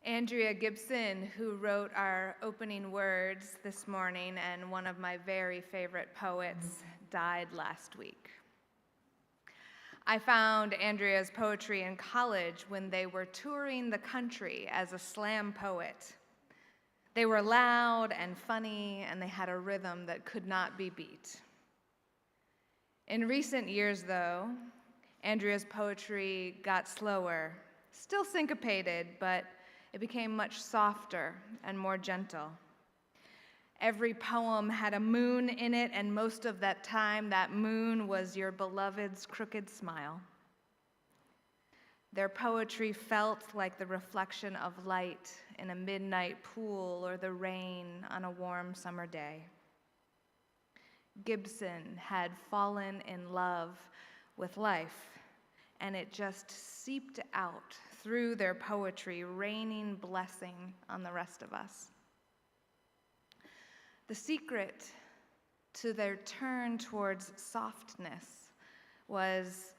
Andrea Gibson, who wrote our opening words this morning and one of my very favorite poets, died last week. I found Andrea's poetry in college when they were touring the country as a slam poet. They were loud and funny, and they had a rhythm that could not be beat. In recent years, though, Andrea's poetry got slower, still syncopated, but it became much softer and more gentle. Every poem had a moon in it, and most of that time, that moon was your beloved's crooked smile. Their poetry felt like the reflection of light in a midnight pool or the rain on a warm summer day. Gibson had fallen in love with life, and it just seeped out through their poetry, raining blessing on the rest of us. The secret to their turn towards softness was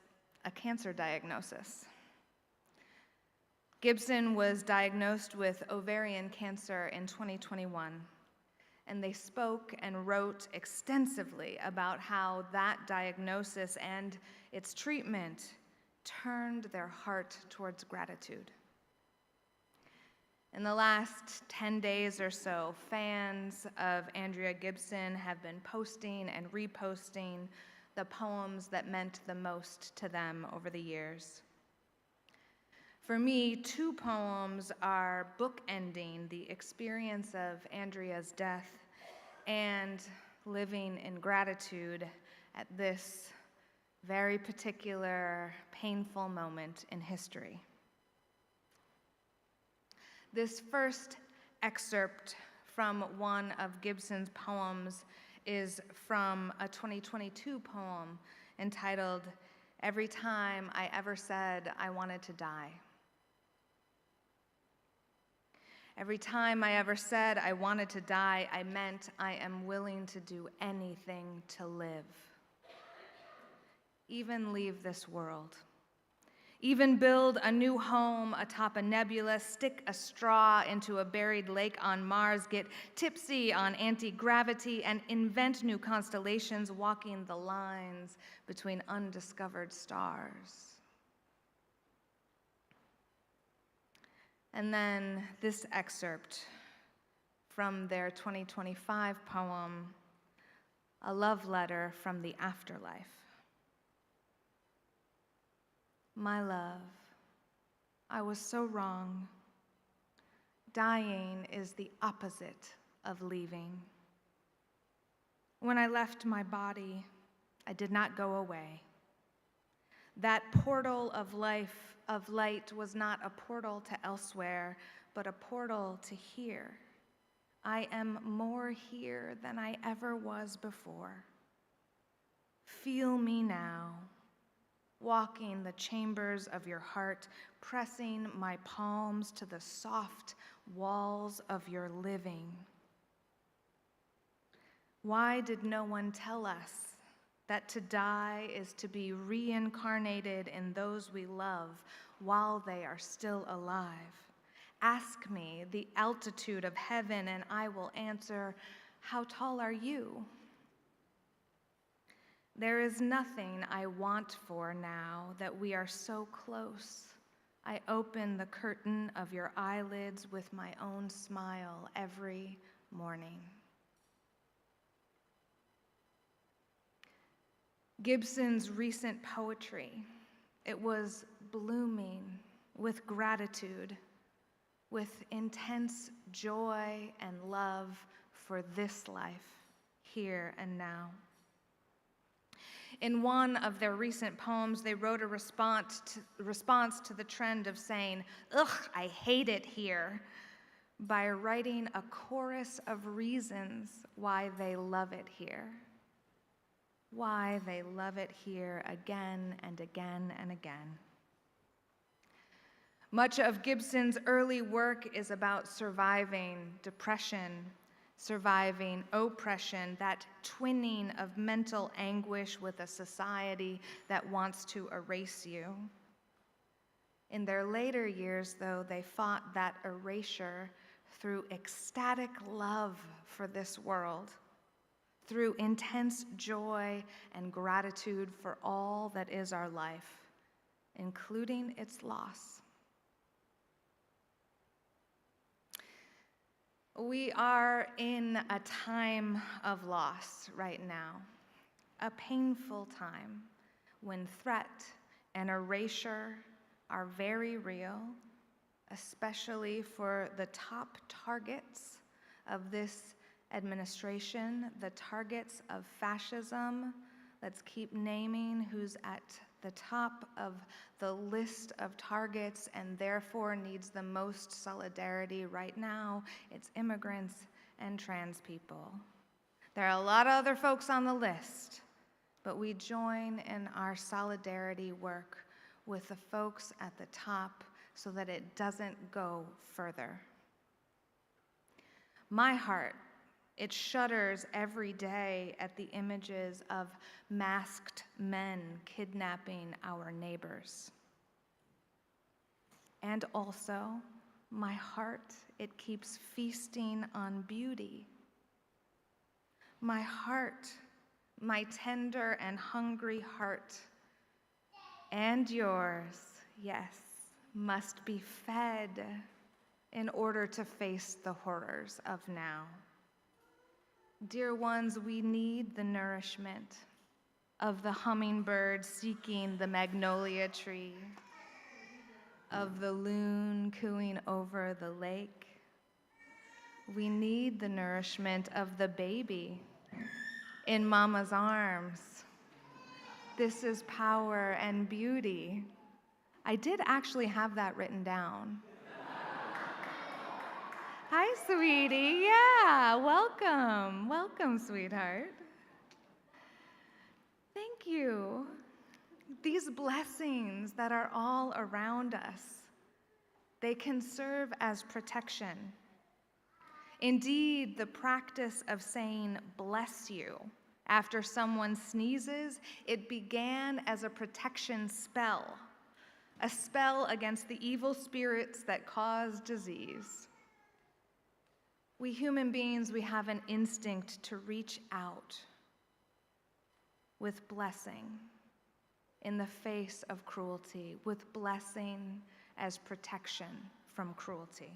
a cancer diagnosis. Gibson was diagnosed with ovarian cancer in 2021, and they spoke and wrote extensively about how that diagnosis and its treatment turned their heart towards gratitude. In the last 10 days or so, fans of Andrea Gibson have been posting and reposting the poems that meant the most to them over the years. For me, two poems are bookending the experience of Andrea's death and living in gratitude at this very particular, painful moment in history. This first excerpt from one of Gibson's poems is from a 2022 poem entitled, "Every Time I Ever Said I Wanted to Die." Every time I ever said I wanted to die, I meant I am willing to do anything to live. Even leave this world. Even build a new home atop a nebula, stick a straw into a buried lake on Mars, get tipsy on anti-gravity, and invent new constellations, walking the lines between undiscovered stars. And then this excerpt from their 2025 poem, "A Love Letter from the Afterlife." My love, I was so wrong. Dying is the opposite of leaving. When I left my body, I did not go away. That portal of life, of light, was not a portal to elsewhere, but a portal to here. I am more here than I ever was before. Feel me now, walking the chambers of your heart, pressing my palms to the soft walls of your living. Why did no one tell us that to die is to be reincarnated in those we love while they are still alive? Ask me the altitude of heaven, and I will answer, how tall are you? There is nothing I want for now that we are so close. I open the curtain of your eyelids with my own smile every morning. Gibson's recent poetry, it was blooming with gratitude, with intense joy and love for this life, here and now. In one of their recent poems, they wrote a response to the trend of saying, "Ugh, I hate it here," by writing a chorus of reasons why they love it here. Why they love it here again and again and again. Much of Gibson's early work is about surviving depression, surviving oppression, that twinning of mental anguish with a society that wants to erase you. In their later years, though, they fought that erasure through ecstatic love for this world, through intense joy and gratitude for all that is our life, including its loss. We are in a time of loss right now, a painful time when threat and erasure are very real, especially for the top targets of this administration, the targets of fascism. Let's keep naming who's at the top of the list of targets and therefore needs the most solidarity right now. It's immigrants and trans people. There are a lot of other folks on the list, but we join in our solidarity work with the folks at the top so that it doesn't go further. My heart, it shudders every day at the images of masked men kidnapping our neighbors. And also, my heart, it keeps feasting on beauty. My heart, my tender and hungry heart, and yours, yes, must be fed in order to face the horrors of now. Dear ones, we need the nourishment of the hummingbird seeking the magnolia tree, of the loon cooing over the lake. We need the nourishment of the baby in mama's arms. This is power and beauty. I did actually have that written down. Hi, sweetie. Yeah, welcome. Welcome, sweetheart. Thank you. These blessings that are all around us, they can serve as protection. Indeed, the practice of saying bless you after someone sneezes, it began as a protection spell, a spell against the evil spirits that cause disease. We human beings, we have an instinct to reach out with blessing in the face of cruelty, with blessing as protection from cruelty.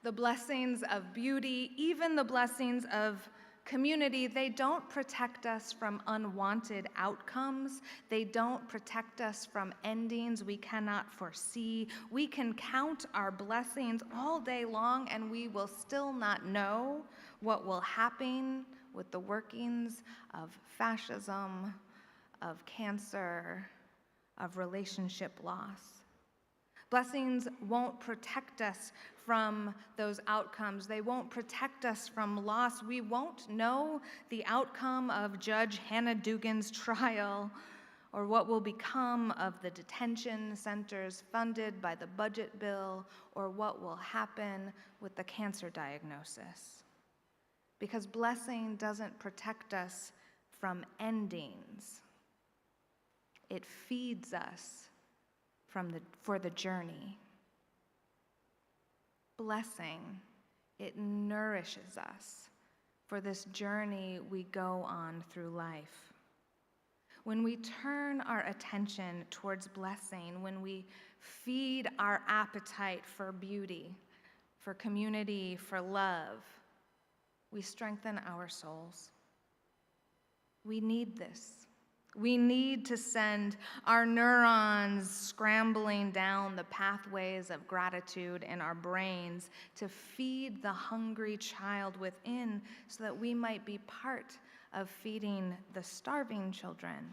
The blessings of beauty, even the blessings of community, they don't protect us from unwanted outcomes. They don't protect us from endings we cannot foresee. We can count our blessings all day long and we will still not know what will happen with the workings of fascism, of cancer, of relationship loss. Blessings won't protect us from those outcomes. They won't protect us from loss. We won't know the outcome of Judge Hannah Dugan's trial or what will become of the detention centers funded by the budget bill or what will happen with the cancer diagnosis. Because blessing doesn't protect us from endings. It feeds us for the journey. Blessing, it nourishes us for this journey we go on through life. When we turn our attention towards blessing, when we feed our appetite for beauty, for community, for love, we strengthen our souls. We need this. We need to send our neurons scrambling down the pathways of gratitude in our brains to feed the hungry child within so that we might be part of feeding the starving children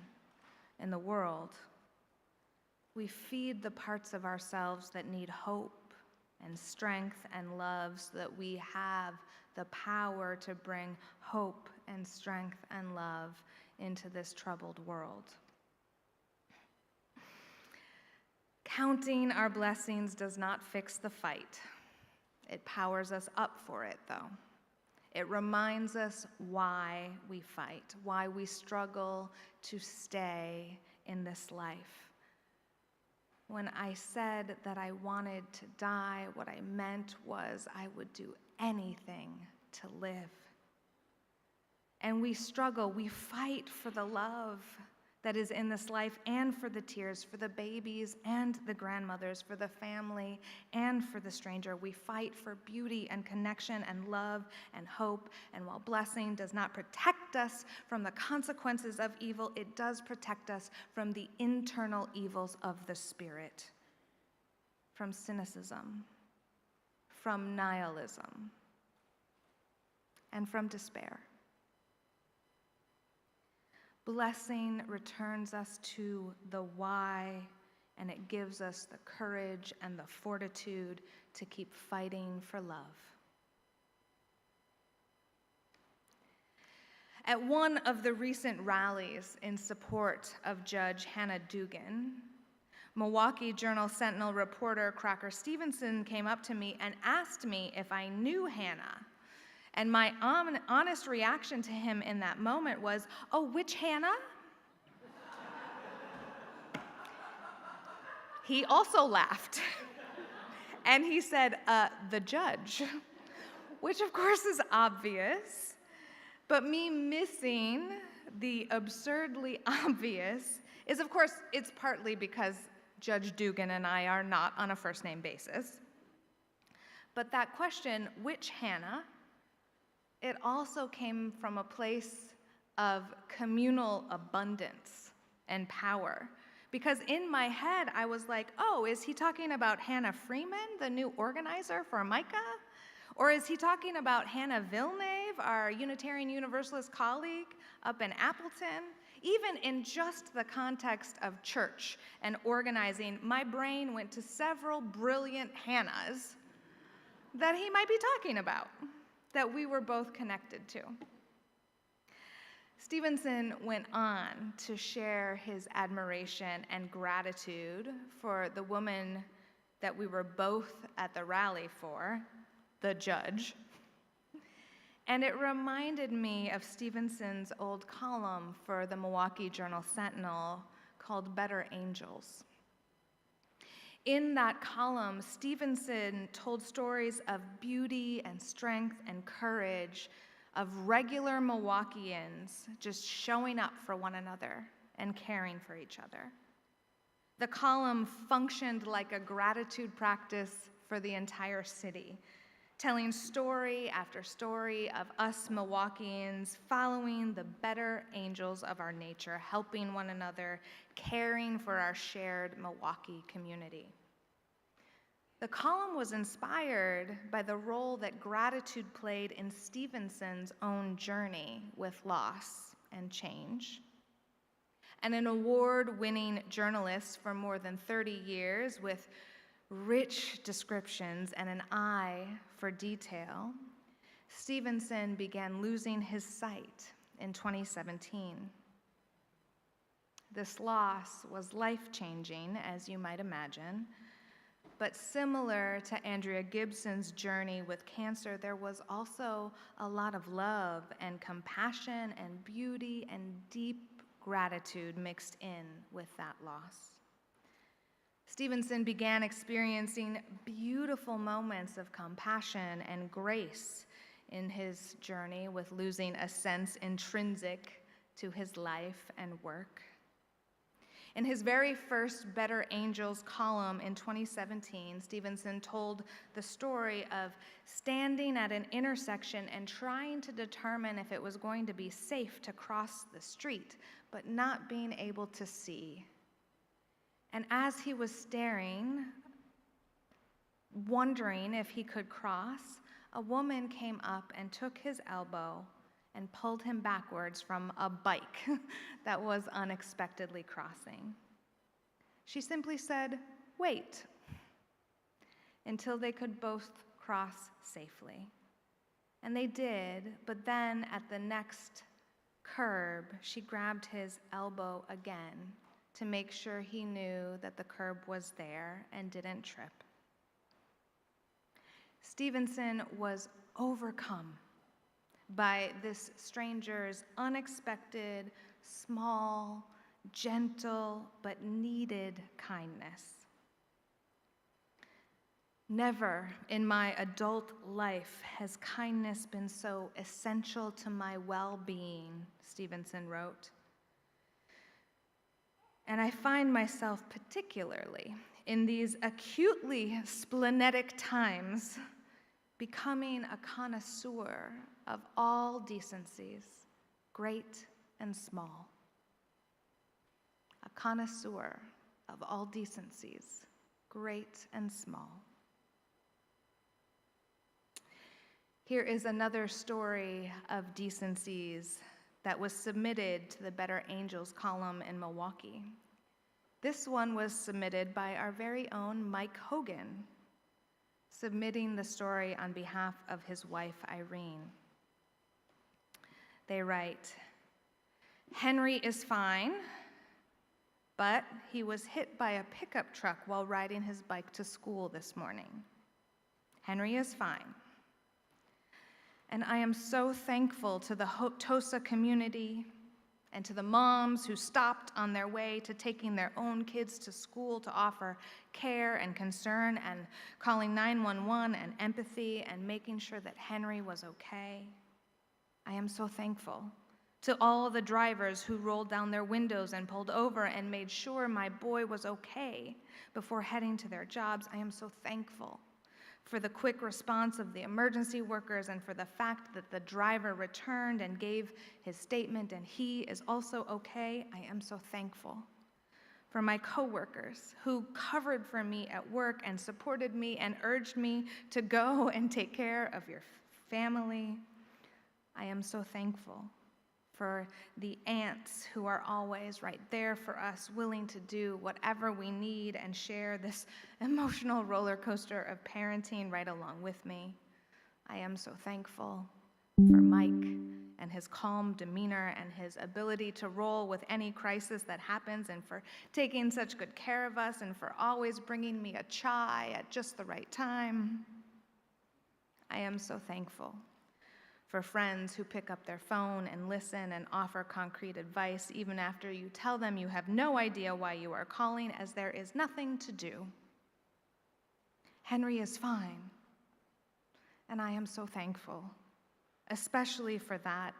in the world. We feed the parts of ourselves that need hope and strength and love so that we have the power to bring hope and strength and love into this troubled world. Counting our blessings does not fix the fight. It powers us up for it, though. It reminds us why we fight, why we struggle to stay in this life. When I said that I wanted to die, what I meant was I would do anything to live. And we struggle, we fight for the love that is in this life and for the tears, for the babies and the grandmothers, for the family and for the stranger. We fight for beauty and connection and love and hope. And while blessing does not protect us from the consequences of evil, it does protect us from the internal evils of the spirit, from cynicism, from nihilism, and from despair. Blessing returns us to the why, and it gives us the courage and the fortitude to keep fighting for love. At one of the recent rallies in support of Judge Hannah Dugan, Milwaukee Journal-Sentinel reporter Crocker Stevenson came up to me and asked me if I knew Hannah. And my honest reaction to him in that moment was, "Oh, which Hannah?" He also laughed. And he said, "The judge," which of course is obvious. But me missing the absurdly obvious is, of course, it's partly because Judge Dugan and I are not on a first-name basis. But that question, which Hannah, it also came from a place of communal abundance and power. Because in my head, I was like, oh, is he talking about Hannah Freeman, the new organizer for Micah? Or is he talking about Hannah Villeneuve, our Unitarian Universalist colleague up in Appleton? Even in just the context of church and organizing, my brain went to several brilliant Hannahs that he might be talking about, that we were both connected to. Stevenson went on to share his admiration and gratitude for the woman that we were both at the rally for, the judge. And it reminded me of Stevenson's old column for the Milwaukee Journal-Sentinel called Better Angels. In that column, Stevenson told stories of beauty and strength and courage of regular Milwaukeeans just showing up for one another and caring for each other. The column functioned like a gratitude practice for the entire city, telling story after story of us Milwaukeeans following the better angels of our nature, helping one another, caring for our shared Milwaukee community. The column was inspired by the role that gratitude played in Stevenson's own journey with loss and change. And an award-winning journalist for more than 30 years with rich descriptions and an eye for detail, Stevenson began losing his sight in 2017. This loss was life-changing, as you might imagine, but similar to Andrea Gibson's journey with cancer, there was also a lot of love and compassion and beauty and deep gratitude mixed in with that loss. Stevenson began experiencing beautiful moments of compassion and grace in his journey with losing a sense intrinsic to his life and work. In his very first Better Angels column in 2017, Stevenson told the story of standing at an intersection and trying to determine if it was going to be safe to cross the street, but not being able to see. And as he was staring, wondering if he could cross, a woman came up and took his elbow and pulled him backwards from a bike that was unexpectedly crossing. She simply said, "Wait," until they could both cross safely. And they did, but then at the next curb, she grabbed his elbow again to make sure he knew that the curb was there and didn't trip. Stevenson was overcome by this stranger's unexpected, small, gentle, but needed kindness. Never in my adult life has kindness been so essential to my well-being, Stevenson wrote. And I find myself particularly in these acutely splenetic times becoming a connoisseur of all decencies, great and small. A connoisseur of all decencies, great and small. Here is another story of decencies that was submitted to the Better Angels column in Milwaukee. This one was submitted by our very own Mike Hogan, submitting the story on behalf of his wife, Irene. They write, "Henry is fine, but he was hit by a pickup truck while riding his bike to school this morning. Henry is fine. And I am so thankful to the Tosa community and to the moms who stopped on their way to taking their own kids to school to offer care and concern and calling 911 and empathy and making sure that Henry was okay. I am so thankful to all the drivers who rolled down their windows and pulled over and made sure my boy was okay before heading to their jobs. I am so thankful for the quick response of the emergency workers and for the fact that the driver returned and gave his statement and he is also okay. I am so thankful for my coworkers who covered for me at work and supported me and urged me to go and take care of your family. I am so thankful for the aunts who are always right there for us, willing to do whatever we need and share this emotional roller coaster of parenting right along with me. I am so thankful for Mike and his calm demeanor and his ability to roll with any crisis that happens and for taking such good care of us and for always bringing me a chai at just the right time. I am so thankful for friends who pick up their phone and listen and offer concrete advice even after you tell them you have no idea why you are calling, as there is nothing to do. Henry is fine, and I am so thankful, especially for that,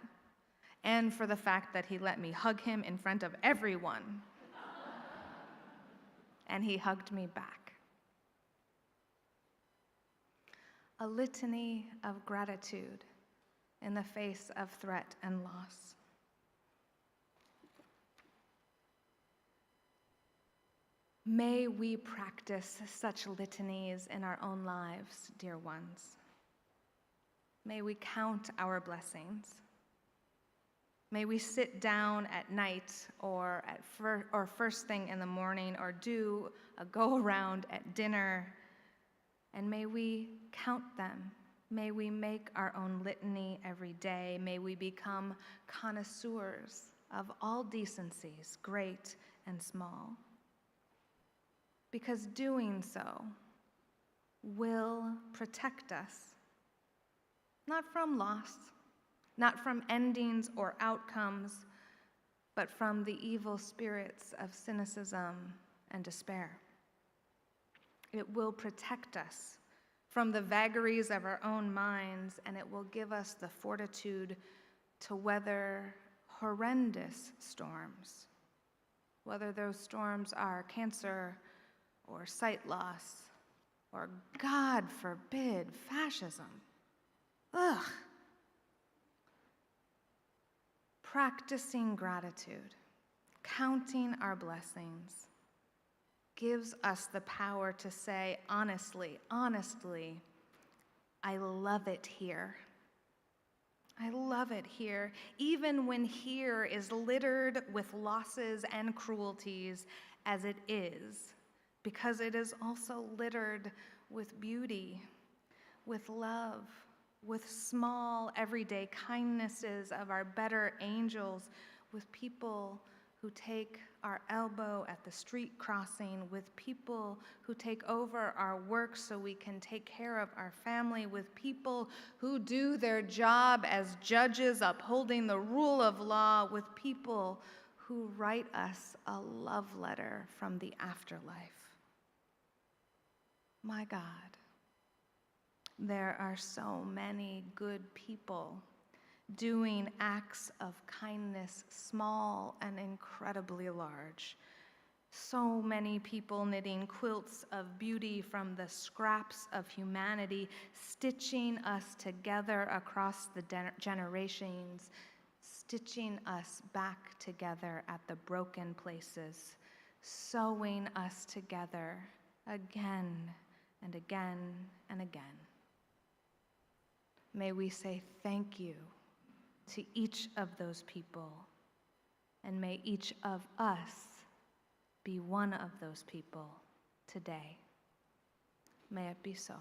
and for the fact that he let me hug him in front of everyone, and he hugged me back. A litany of gratitude in the face of threat and loss. May we practice such litanies in our own lives, dear ones. May we count our blessings. May we sit down at night or first thing in the morning or do a go-around at dinner, and may we count them. May we make our own litany every day. May we become connoisseurs of all decencies, great and small. Because doing so will protect us, not from loss, not from endings or outcomes, but from the evil spirits of cynicism and despair. It will protect us from the vagaries of our own minds, and it will give us the fortitude to weather horrendous storms, whether those storms are cancer or sight loss or, God forbid, fascism. Ugh. Practicing gratitude, counting our blessings, gives us the power to say honestly, I love it here. I love it here, even when here is littered with losses and cruelties as it is, because it is also littered with beauty, with love, with small everyday kindnesses of our better angels, with people who take our elbow at the street crossing, with people who take over our work so we can take care of our family, with people who do their job as judges upholding the rule of law, with people who write us a love letter from the afterlife. My God, There are so many good people doing acts of kindness, small and incredibly large. So many people knitting quilts of beauty from the scraps of humanity, stitching us together across the generations, stitching us back together at the broken places, sewing us together again and again and again. May we say thank you to each of those people, and may each of us be one of those people today. May it be so.